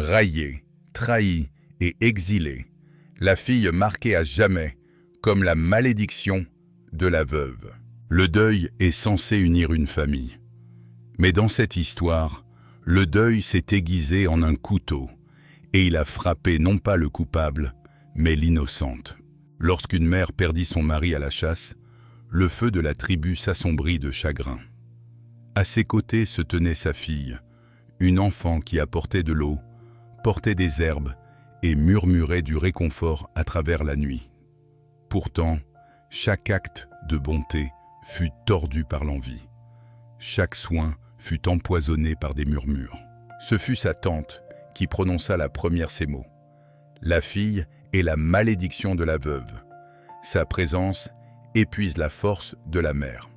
Raillée, trahie et exilée, la fille marquée à jamais comme la malédiction de la veuve. Le deuil est censé unir une famille. Mais dans cette histoire, le deuil s'est aiguisé en un couteau et il a frappé non pas le coupable, mais l'innocente. Lorsqu'une mère perdit son mari à la chasse, le feu de la tribu s'assombrit de chagrin. À ses côtés se tenait sa fille, une enfant qui apportait de l'eau, portait des herbes et murmurait du réconfort à travers la nuit. Pourtant, chaque acte de bonté fut tordu par l'envie. Chaque soin fut empoisonné par des murmures. Ce fut sa tante qui prononça la première ces mots. La fille est la malédiction de la veuve. Sa présence épuise la force de la mère.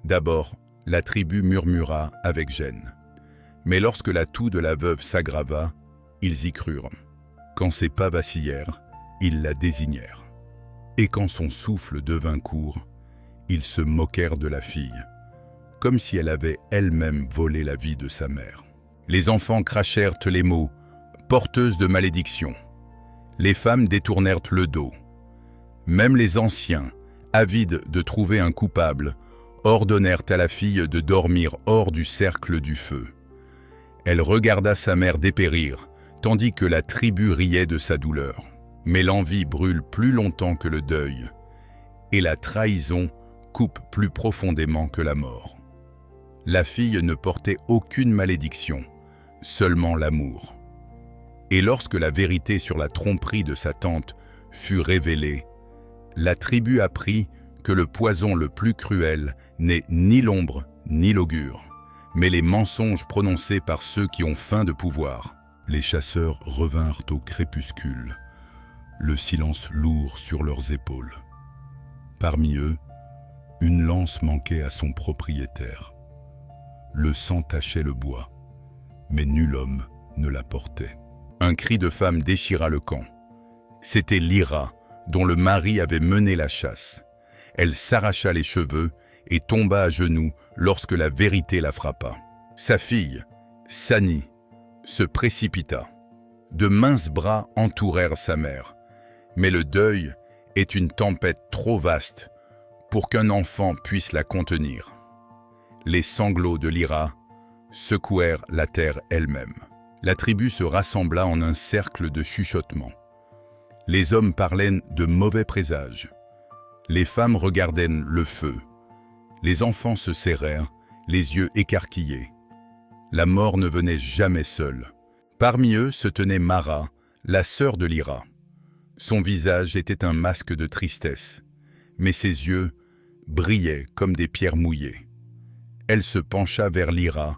D'abord, la tribu murmura avec gêne. Mais lorsque la toux de la veuve s'aggrava, ils y crurent. Quand ses pas vacillèrent, ils la désignèrent. Et quand son souffle devint court, ils se moquèrent de la fille, comme si elle avait elle-même volé la vie de sa mère. Les enfants crachèrent les mots « porteuse de malédiction ». Les femmes détournèrent le dos. Même les anciens, avides de trouver un coupable, ordonnèrent à la fille de dormir hors du cercle du feu. Elle regarda sa mère dépérir, tandis que la tribu riait de sa douleur. Mais l'envie brûle plus longtemps que le deuil, et la trahison coupe plus profondément que la mort. La fille ne portait aucune malédiction, seulement l'amour. Et lorsque la vérité sur la tromperie de sa tante fut révélée, la tribu apprit que le poison le plus cruel n'est ni l'ombre ni l'augure, mais les mensonges prononcés par ceux qui ont faim de pouvoir. Les chasseurs revinrent au crépuscule, le silence lourd sur leurs épaules. Parmi eux, une lance manquait à son propriétaire. Le sang tachait le bois, mais nul homme ne la portait. Un cri de femme déchira le camp. C'était Lyra, dont le mari avait mené la chasse. Elle s'arracha les cheveux et tomba à genoux lorsque la vérité la frappa. Sa fille, Sani, se précipita. De minces bras entourèrent sa mère. Mais le deuil est une tempête trop vaste pour qu'un enfant puisse la contenir. Les sanglots de Lyra secouèrent la terre elle-même. La tribu se rassembla en un cercle de chuchotements. Les hommes parlaient de mauvais présages. Les femmes regardaient le feu. Les enfants se serrèrent, les yeux écarquillés. La mort ne venait jamais seule. Parmi eux se tenait Mara, la sœur de Lyra. Son visage était un masque de tristesse, mais ses yeux brillaient comme des pierres mouillées. Elle se pencha vers Lyra,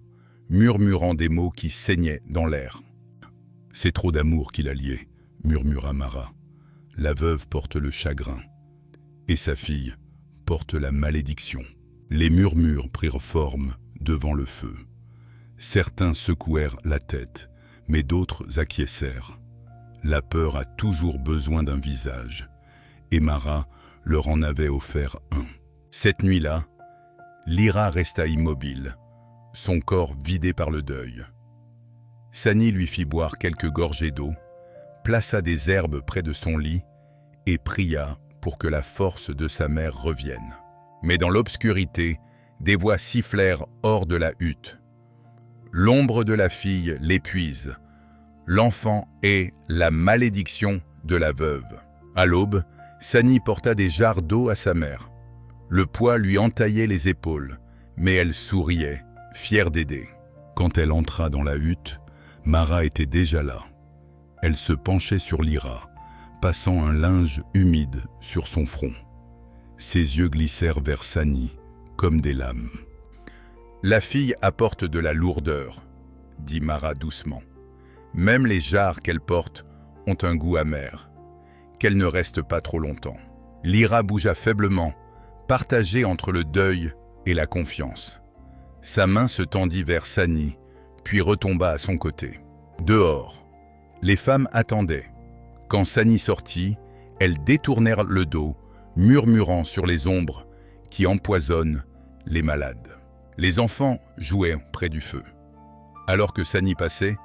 murmurant des mots qui saignaient dans l'air. « C'est trop d'amour qui l'a lié », murmura Mara. « La veuve porte le chagrin, et sa fille porte la malédiction. » Les murmures prirent forme devant le feu. Certains secouèrent la tête, mais d'autres acquiescèrent. La peur a toujours besoin d'un visage, et Mara leur en avait offert un. Cette nuit-là, Lyra resta immobile, son corps vidé par le deuil. Sani lui fit boire quelques gorgées d'eau, plaça des herbes près de son lit et pria pour que la force de sa mère revienne. Mais dans l'obscurité, des voix sifflèrent hors de la hutte. L'ombre de la fille l'épuise. L'enfant est la malédiction de la veuve. À l'aube, Sani porta des jarres d'eau à sa mère. Le poids lui entaillait les épaules, mais elle souriait, fière d'aider. Quand elle entra dans la hutte, Mara était déjà là. Elle se penchait sur Lyra, passant un linge humide sur son front. Ses yeux glissèrent vers Sani, comme des lames. « La fille apporte de la lourdeur, » dit Mara doucement. « Même les jarres qu'elle porte ont un goût amer. Qu'elle ne reste pas trop longtemps. » Lyra bougea faiblement, partagée entre le deuil et la confiance. Sa main se tendit vers Sani, puis retomba à son côté. Dehors, les femmes attendaient. Quand Sani sortit, elles détournèrent le dos, murmurant sur les ombres qui empoisonnent les malades. Les enfants jouaient près du feu. Alors que Sani passait,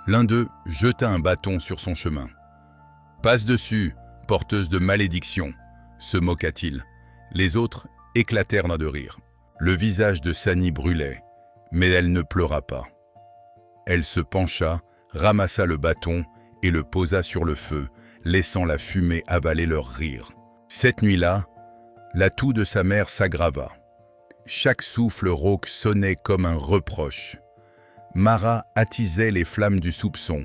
L'un d'eux jeta un bâton sur son chemin. « Passe dessus, porteuse de malédiction !» se moqua-t-il. Les autres éclatèrent de rire. Le visage de Sani brûlait, mais elle ne pleura pas. Elle se pencha, ramassa le bâton et le posa sur le feu, laissant la fumée avaler leur rire. Cette nuit-là, la toux de sa mère s'aggrava. Chaque souffle rauque sonnait comme un reproche. Mara attisait les flammes du soupçon,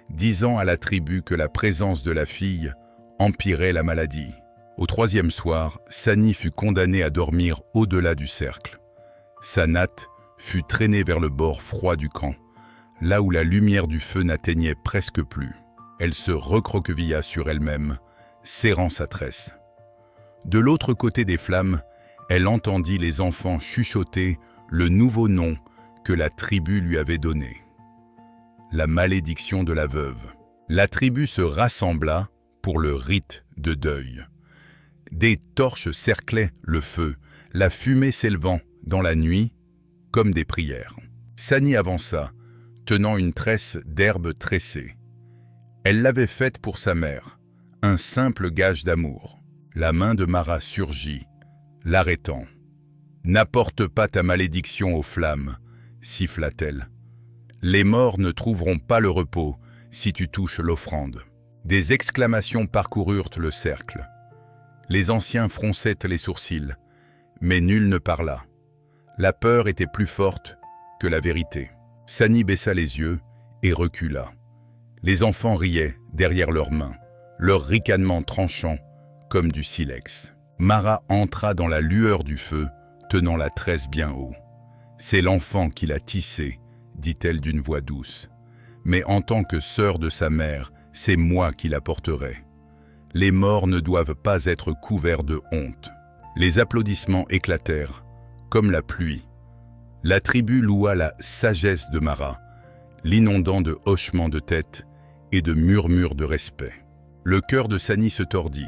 disant à la tribu que la présence de la fille empirait la maladie. Au troisième soir, Sani fut condamnée à dormir au-delà du cercle. Sa natte fut traînée vers le bord froid du camp, là où la lumière du feu n'atteignait presque plus. Elle se recroquevilla sur elle-même, serrant sa tresse. De l'autre côté des flammes, elle entendit les enfants chuchoter le nouveau nom que la tribu lui avait donné. La malédiction de la veuve. La tribu se rassembla pour le rite de deuil. Des torches cerclaient le feu, la fumée s'élevant dans la nuit comme des prières. Sani avança, tenant une tresse d'herbe tressée. Elle l'avait faite pour sa mère, un simple gage d'amour. La main de Mara surgit, l'arrêtant. « N'apporte pas ta malédiction aux flammes », siffla-t-elle. « Les morts ne trouveront pas le repos si tu touches l'offrande. » Des exclamations parcoururent le cercle. Les anciens fronçaient les sourcils, mais nul ne parla. La peur était plus forte que la vérité. Sani baissa les yeux et recula. Les enfants riaient derrière leurs mains, leur ricanement tranchant comme du silex. Mara entra dans la lueur du feu, tenant la tresse bien haut. « C'est l'enfant qui l'a tissée », dit-elle d'une voix douce. « Mais en tant que sœur de sa mère, c'est moi qui la porterai. Les morts ne doivent pas être couverts de honte. » Les applaudissements éclatèrent, comme la pluie. La tribu loua la sagesse de Mara, l'inondant de hochements de tête et de murmures de respect. Le cœur de Sani se tordit.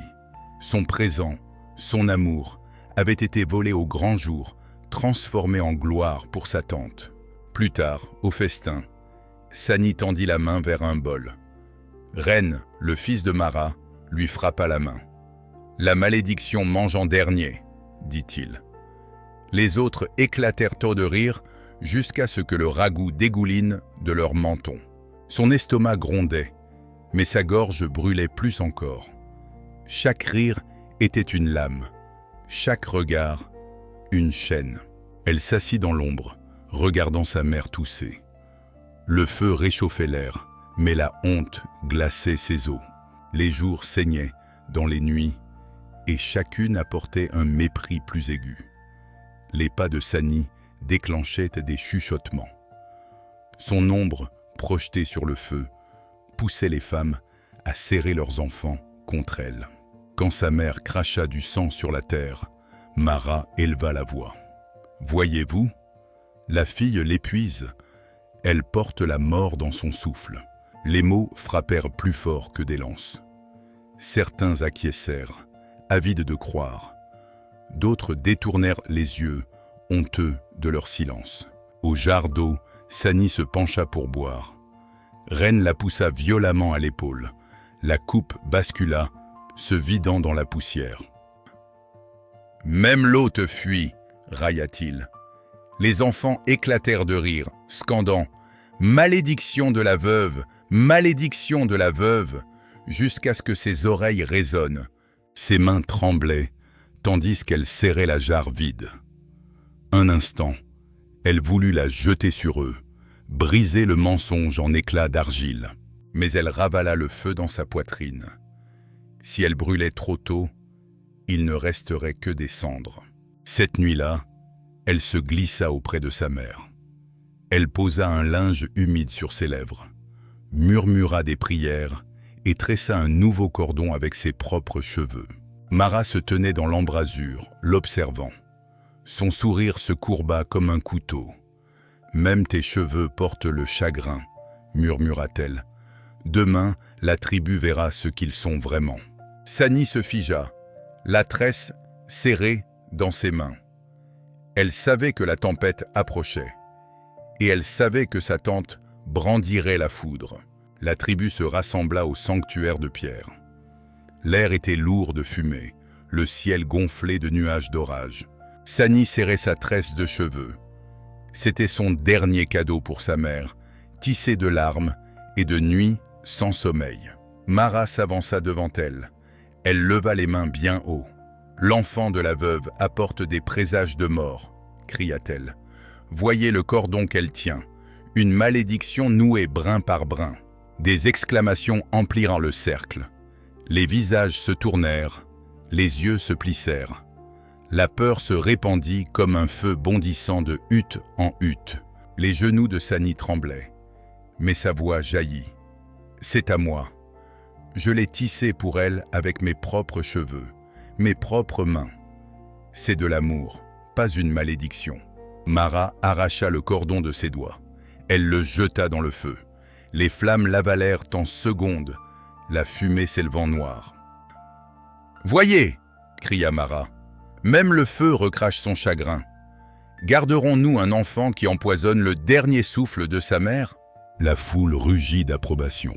Son présent, son amour, avait été volé au grand jour, transformé en gloire pour sa tante. Plus tard, au festin, Sani tendit la main vers un bol. Ren, le fils de Mara, lui frappa la main. « La malédiction mange en dernier », dit-il. Les autres éclatèrent de rire jusqu'à ce que le ragoût dégouline de leur menton. Son estomac grondait, mais sa gorge brûlait plus encore. Chaque rire était une lame, chaque regard une chaîne. Elle s'assit dans l'ombre, regardant sa mère tousser. Le feu réchauffait l'air, mais la honte glaçait ses os. Les jours saignaient dans les nuits, et chacune apportait un mépris plus aigu. Les pas de Sani déclenchaient des chuchotements. Son ombre, projetée sur le feu, poussait les femmes à serrer leurs enfants contre elle. Quand sa mère cracha du sang sur la terre, Mara éleva la voix. « Voyez-vous, la fille l'épuise, elle porte la mort dans son souffle. » Les mots frappèrent plus fort que des lances. Certains acquiescèrent, avides de croire. D'autres détournèrent les yeux, honteux de leur silence. Au jar d'eau, Sani se pencha pour boire. Ren la poussa violemment à l'épaule. La coupe bascula, se vidant dans la poussière. « Même l'eau te fuit !» railla-t-il. Les enfants éclatèrent de rire, scandant « Malédiction de la veuve ! Malédiction de la veuve !» jusqu'à ce que ses oreilles résonnent. Ses mains tremblaient, tandis qu'elle serrait la jarre vide. Un instant, elle voulut la jeter sur eux, briser le mensonge en éclats d'argile. Mais elle ravala le feu dans sa poitrine. Si elle brûlait trop tôt, il ne resterait que des cendres. Cette nuit-là, elle se glissa auprès de sa mère. Elle posa un linge humide sur ses lèvres, murmura des prières et tressa un nouveau cordon avec ses propres cheveux. Mara se tenait dans l'embrasure, l'observant. Son sourire se courba comme un couteau. « Même tes cheveux portent le chagrin », murmura-t-elle. « Demain, la tribu verra ce qu'ils sont vraiment. » Sani se figea, la tresse serrée dans ses mains. Elle savait que la tempête approchait, et elle savait que sa tante brandirait la foudre. La tribu se rassembla au sanctuaire de pierre. L'air était lourd de fumée, le ciel gonflé de nuages d'orage. Sani serrait sa tresse de cheveux. C'était son dernier cadeau pour sa mère, tissé de larmes et de nuits sans sommeil. Mara s'avança devant elle. Elle leva les mains bien haut. « L'enfant de la veuve apporte des présages de mort », cria-t-elle. « Voyez le cordon qu'elle tient, une malédiction nouée brin par brin. » Des exclamations emplirent le cercle. Les visages se tournèrent, les yeux se plissèrent. La peur se répandit comme un feu bondissant de hutte en hutte. Les genoux de Sani tremblaient, mais sa voix jaillit. « C'est à moi. Je l'ai tissé pour elle avec mes propres cheveux, mes propres mains. C'est de l'amour, pas une malédiction. » Mara arracha le cordon de ses doigts. Elle le jeta dans le feu. Les flammes l'avalèrent en secondes, la fumée s'élevant noire. « Voyez !» cria Mara. « Même le feu recrache son chagrin. Garderons-nous un enfant qui empoisonne le dernier souffle de sa mère ?» La foule rugit d'approbation.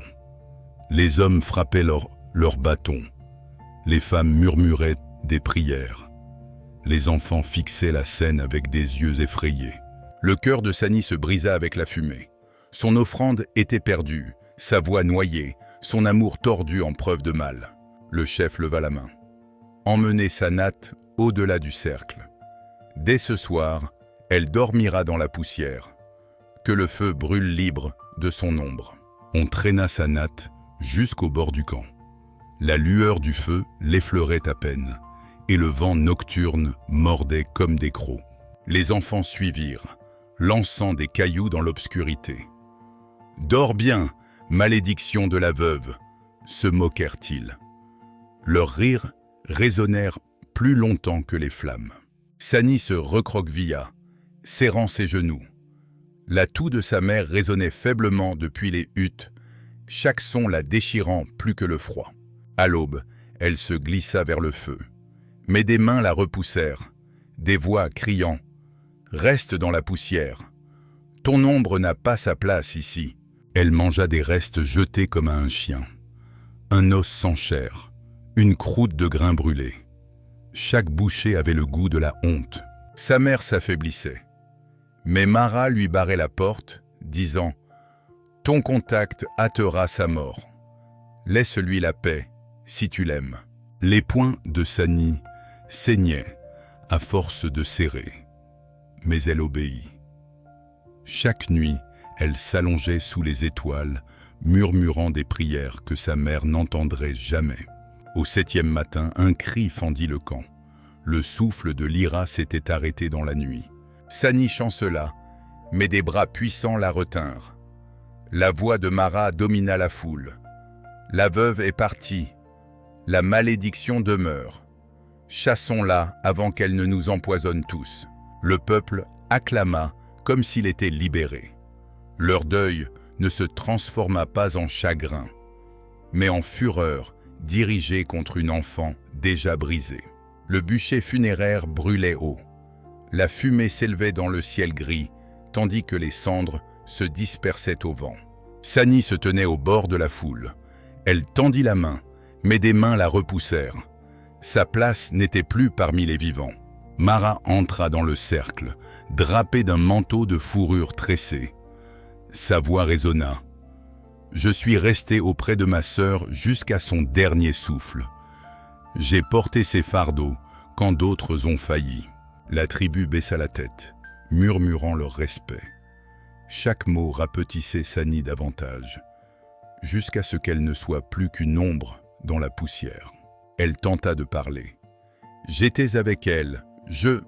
Les hommes frappaient leurs bâtons. Les femmes murmuraient des prières. Les enfants fixaient la scène avec des yeux effrayés. Le cœur de Sani se brisa avec la fumée. Son offrande était perdue, sa voix noyée, son amour tordu en preuve de mal. Le chef leva la main. Emmenez Sanat au-delà du cercle. Dès ce soir, elle dormira dans la poussière. Que le feu brûle libre de son ombre. On traîna Sanat jusqu'au bord du camp. La lueur du feu l'effleurait à peine, et le vent nocturne mordait comme des crocs. Les enfants suivirent, lançant des cailloux dans l'obscurité. « Dors bien, malédiction de la veuve !» se moquèrent-ils. Leurs rires résonnèrent plus longtemps que les flammes. Sani se recroquevilla, serrant ses genoux. La toux de sa mère résonnait faiblement depuis les huttes, chaque son la déchirant plus que le froid. À l'aube, elle se glissa vers le feu. Mais des mains la repoussèrent, des voix criant « Reste dans la poussière. Ton ombre n'a pas sa place ici. » Elle mangea des restes jetés comme à un chien. Un os sans chair, une croûte de grains brûlés. Chaque bouchée avait le goût de la honte. Sa mère s'affaiblissait. Mais Mara lui barrait la porte, disant « Ton contact hâtera sa mort. Laisse-lui la paix, si tu l'aimes. » Les poings de Sani saignaient à force de serrer. Mais elle obéit. Chaque nuit, elle s'allongeait sous les étoiles, murmurant des prières que sa mère n'entendrait jamais. Au 7e matin, un cri fendit le camp. Le souffle de l'Ira s'était arrêté dans la nuit. Sani chancela, mais des bras puissants la retinrent. La voix de Mara domina la foule. « La veuve est partie. La malédiction demeure. Chassons-la avant qu'elle ne nous empoisonne tous. » Le peuple acclama comme s'il était libéré. Leur deuil ne se transforma pas en chagrin, mais en fureur dirigée contre une enfant déjà brisée. Le bûcher funéraire brûlait haut. La fumée s'élevait dans le ciel gris, tandis que les cendres se dispersaient au vent. Sani se tenait au bord de la foule. Elle tendit la main, mais des mains la repoussèrent. Sa place n'était plus parmi les vivants. Mara entra dans le cercle, drapée d'un manteau de fourrure tressée. Sa voix résonna. « Je suis resté auprès de ma sœur jusqu'à son dernier souffle. J'ai porté ses fardeaux quand d'autres ont failli. » La tribu baissa la tête, murmurant leur respect. Chaque mot rapetissait Sani davantage, jusqu'à ce qu'elle ne soit plus qu'une ombre dans la poussière. Elle tenta de parler. « J'étais avec elle, je... »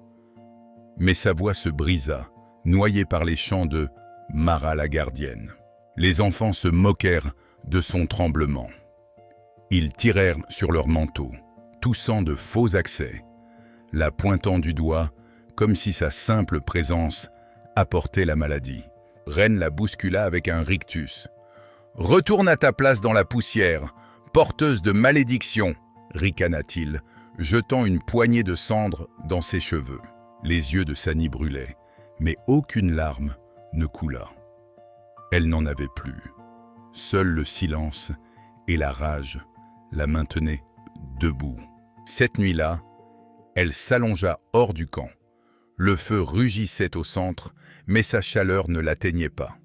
Mais sa voix se brisa, noyée par les chants de Mara la gardienne. Les enfants se moquèrent de son tremblement. Ils tirèrent sur leurs manteaux, toussant de faux accès, la pointant du doigt comme si sa simple présence apportait la maladie. Ren la bouscula avec un rictus. « Retourne à ta place dans la poussière, porteuse de malédiction !» ricana-t-il, jetant une poignée de cendres dans ses cheveux. Les yeux de Sani brûlaient, mais aucune larme ne coula. Elle n'en avait plus. Seul le silence et la rage la maintenaient debout. Cette nuit-là, elle s'allongea hors du camp. Le feu rugissait au centre, mais sa chaleur ne l'atteignait pas.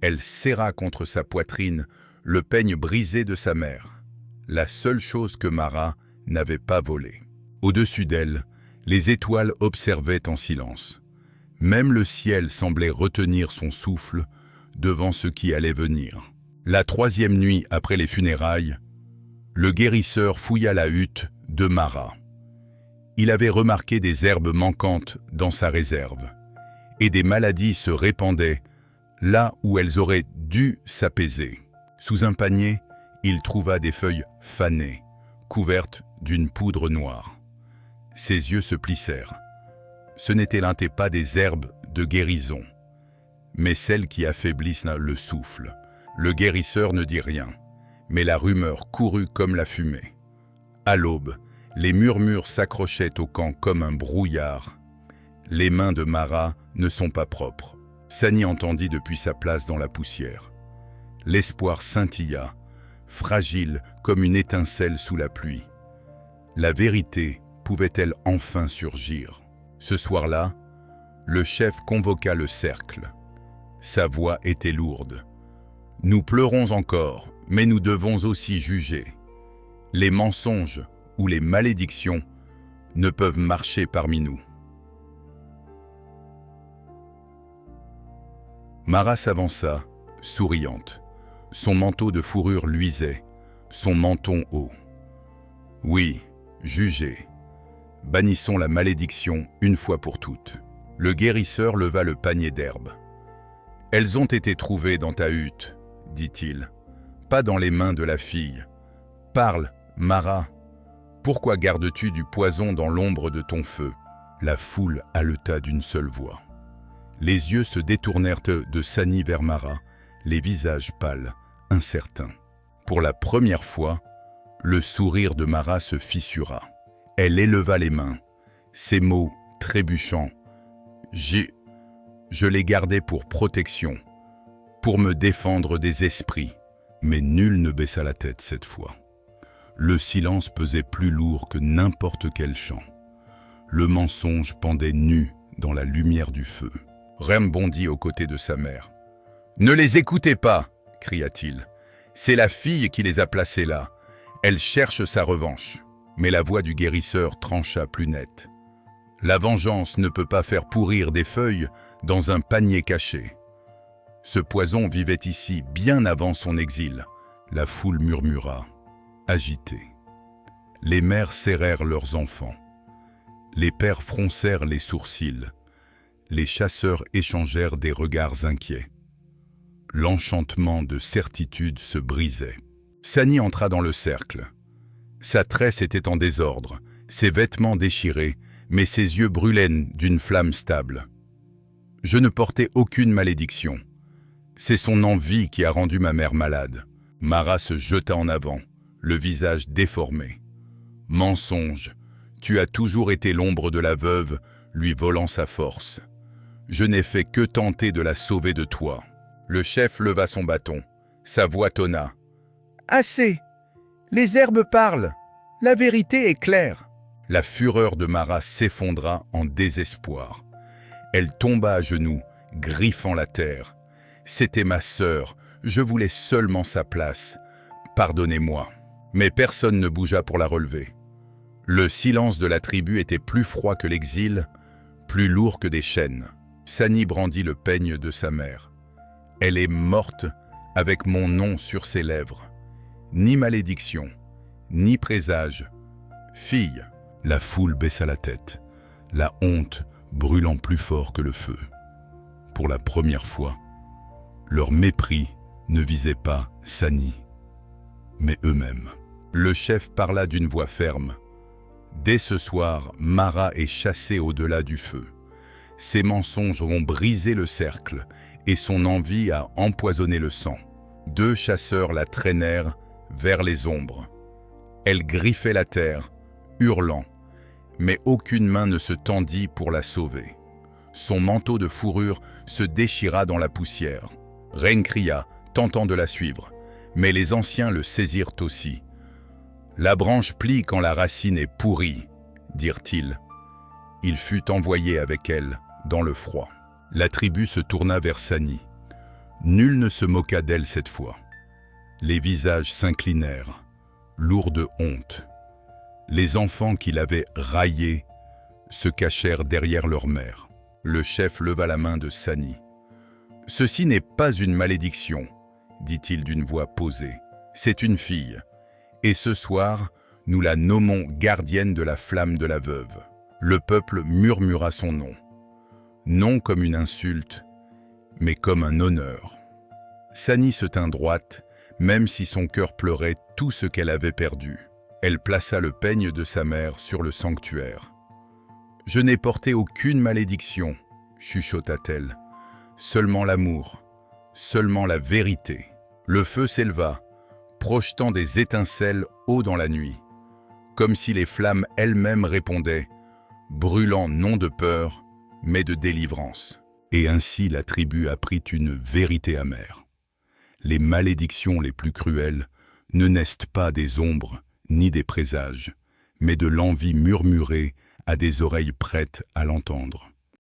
Elle serra contre sa poitrine le peigne brisé de sa mère, la seule chose que Mara n'avait pas volée. Au-dessus d'elle, les étoiles observaient en silence. Même le ciel semblait retenir son souffle devant ce qui allait venir. La troisième nuit après les funérailles, le guérisseur fouilla la hutte de Mara. Il avait remarqué des herbes manquantes dans sa réserve, et des maladies se répandaient là où elles auraient dû s'apaiser. Sous un panier, il trouva des feuilles fanées, couvertes d'une poudre noire. Ses yeux se plissèrent. Ce n'étaient là pas des herbes de guérison, mais celles qui affaiblissent le souffle. Le guérisseur ne dit rien, mais la rumeur courut comme la fumée. À l'aube, les murmures s'accrochaient au camp comme un brouillard. Les mains de Mara ne sont pas propres. Sani entendit depuis sa place dans la poussière. L'espoir scintilla, fragile comme une étincelle sous la pluie. La vérité pouvait-elle enfin surgir? Ce soir-là, le chef convoqua le cercle. Sa voix était lourde. « Nous pleurons encore, mais nous devons aussi juger. Les mensonges ou les malédictions ne peuvent marcher parmi nous. » Mara s'avança, souriante. Son manteau de fourrure luisait, son menton haut. « Oui, jugez. Bannissons la malédiction une fois pour toutes. » Le guérisseur leva le panier d'herbes. « Elles ont été trouvées dans ta hutte, dit-il, pas dans les mains de la fille. Parle, Mara. Pourquoi gardes-tu du poison dans l'ombre de ton feu ?» La foule haleta d'une seule voix. Les yeux se détournèrent de Sani vers Mara, les visages pâles, incertains. Pour la première fois, le sourire de Mara se fissura. Elle éleva les mains, ses mots trébuchants. « Je les gardais pour protection, pour me défendre des esprits. » Mais nul ne baissa la tête cette fois. Le silence pesait plus lourd que n'importe quel chant. Le mensonge pendait nu dans la lumière du feu. Rem bondit aux côtés de sa mère. « Ne les écoutez pas !» cria-t-il. « C'est la fille qui les a placés là. Elle cherche sa revanche. » Mais la voix du guérisseur trancha plus net. « La vengeance ne peut pas faire pourrir des feuilles dans un panier caché. Ce poison vivait ici bien avant son exil. » La foule murmura, agitée. Les mères serrèrent leurs enfants. Les pères froncèrent les sourcils. Les chasseurs échangèrent des regards inquiets. L'enchantement de certitude se brisait. Sani entra dans le cercle. Sa tresse était en désordre, ses vêtements déchirés, mais ses yeux brûlaient d'une flamme stable. « Je ne portais aucune malédiction. C'est son envie qui a rendu ma mère malade. » Mara se jeta en avant, le visage déformé. « Mensonge, tu as toujours été l'ombre de la veuve, lui volant sa force. Je n'ai fait que tenter de la sauver de toi. » Le chef leva son bâton. Sa voix tonna. « Assez! Les herbes parlent! La vérité est claire! » La fureur de Mara s'effondra en désespoir. Elle tomba à genoux, griffant la terre. « C'était ma sœur, je voulais seulement sa place. Pardonnez-moi. » Mais personne ne bougea pour la relever. Le silence de la tribu était plus froid que l'exil, plus lourd que des chaînes. Sani brandit le peigne de sa mère. « Elle est morte avec mon nom sur ses lèvres. Ni malédiction, ni présage. Fille !» La foule baissa la tête, la honte brûlant plus fort que le feu. Pour la première fois, leur mépris ne visait pas Sani, mais eux-mêmes. Le chef parla d'une voix ferme. « Dès ce soir, Mara est chassée au-delà du feu. Ses mensonges vont briser le cercle et son envie a empoisonné le sang. » 2 chasseurs la traînèrent vers les ombres. Elle griffait la terre, hurlant, mais aucune main ne se tendit pour la sauver. Son manteau de fourrure se déchira dans la poussière. Reine cria, tentant de la suivre, mais les anciens le saisirent aussi. « La branche plie quand la racine est pourrie », dirent-ils. Il fut envoyé avec elle dans le froid. La tribu se tourna vers Sani. Nul ne se moqua d'elle cette fois. Les visages s'inclinèrent, lourds de honte. Les enfants qui l'avaient raillé se cachèrent derrière leur mère. Le chef leva la main de Sani. « Ceci n'est pas une malédiction, » dit-il d'une voix posée. « C'est une fille. Et ce soir, nous la nommons gardienne de la flamme de la veuve. » Le peuple murmura son nom. Non comme une insulte, mais comme un honneur. Sani se tint droite, même si son cœur pleurait tout ce qu'elle avait perdu. Elle plaça le peigne de sa mère sur le sanctuaire. « Je n'ai porté aucune malédiction, » chuchota-t-elle. « Seulement l'amour, seulement la vérité. » Le feu s'éleva, projetant des étincelles haut dans la nuit, comme si les flammes elles-mêmes répondaient, brûlant non de peur, mais de délivrance. Et ainsi la tribu apprit une vérité amère. Les malédictions les plus cruelles ne naissent pas des ombres ni des présages, mais de l'envie murmurée à des oreilles prêtes à l'entendre.